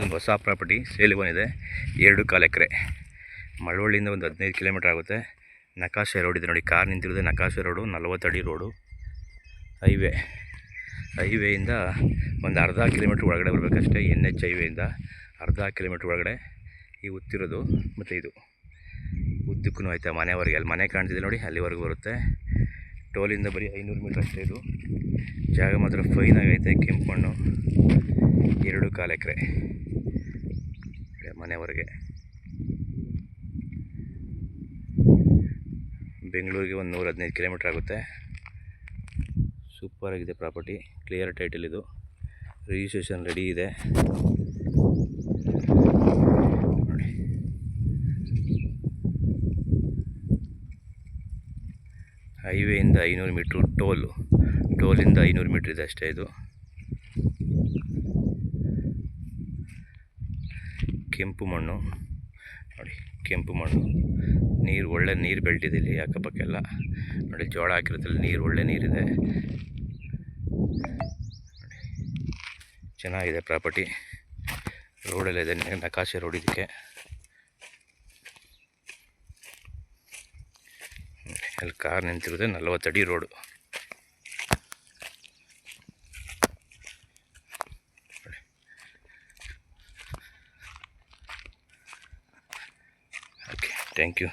ಒಂದು ಹೊಸ ಪ್ರಾಪರ್ಟಿ ಸೇಲಿಗೆ ಬಂದಿದೆ. 2.25 ಎಕರೆ. ಮಳವಳ್ಳಿಯಿಂದ ಒಂದು 15 ಕಿಲೋಮೀಟರ್ ಆಗುತ್ತೆ. ನಕಾಶೆ ರೋಡ್ ಇದೆ ನೋಡಿ, ಕಾರ್ ನಿಂತಿರೋದು ನಕಾಶೆ ರೋಡು, 40 ಅಡಿ ರೋಡು. ಹೈವೇಯಿಂದ ಒಂದು ಅರ್ಧ ಕಿಲೋಮೀಟ್ರ್ ಒಳಗಡೆ ಬರಬೇಕಷ್ಟೇ. NH ಹೈವೇಯಿಂದ ಅರ್ಧ ಕಿಲೋಮೀಟ್ರ್ ಒಳಗಡೆ ಈ ಉತ್ತಿರೋದು. ಮತ್ತು ಇದು ಉದ್ದಕ್ಕೂ ಆಯ್ತಾ ಮನೆವರೆಗೆ, ಅಲ್ಲಿ ಮನೆ ಕಾಣ್ತಿದೆ ನೋಡಿ, ಅಲ್ಲಿವರೆಗೂ ಬರುತ್ತೆ. ಟೋಲಿಂದ ಬರೀ 500 ಮೀಟ್ರ್ ಅಷ್ಟೇ. ಇದು ಜಾಗ ಮಾತ್ರ ಫೈನಾಗೈತೆ. ಕೆಂಪು ಮಣ್ಣು, 2.25 ಎಕರೆ ಮನೆವರೆಗೆ. ಬೆಂಗಳೂರಿಗೆ ಒಂದು 115 ಕಿಲೋಮೀಟ್ರ್ ಆಗುತ್ತೆ. ಸೂಪರಾಗಿದೆ ಪ್ರಾಪರ್ಟಿ, ಕ್ಲಿಯರ್ ಟೈಟಲ್. ಇದು ರಿಜಿಸ್ಟ್ರೇಷನ್ ರೆಡಿ ಇದೆ ನೋಡಿ. ಹೈವೇಯಿಂದ 500 ಮೀಟ್ರು, ಟೋಲಿಂದ 500 ಮೀಟ್ರ್ ಇದೆ ಅಷ್ಟೇ. ಇದು ಕೆಂಪು ಮಣ್ಣು ನೋಡಿ, ಕೆಂಪು ಮಣ್ಣು, ನೀರು ಒಳ್ಳೆ ನೀರು ಬೆಳ್ಟಿದೆ ಇಲ್ಲಿ ಅಕ್ಕಪಕ್ಕೆಲ್ಲ ನೋಡಿ. ಜೋಳ ಹಾಕಿರೋದ್ರಲ್ಲಿ ನೀರು, ಒಳ್ಳೆ ನೀರಿದೆ ನೋಡಿ. ಚೆನ್ನಾಗಿದೆ ಪ್ರಾಪರ್ಟಿ. ರೋಡೆಲ್ಲ ಇದೆ, ನಕಾಶೆ ರೋಡ್ ಇದಕ್ಕೆ. ಅಲ್ಲಿ ಕಾರ್ ನಿಂತಿರೋದೆ 40 ಅಡಿ ರೋಡು. Okay, thank you.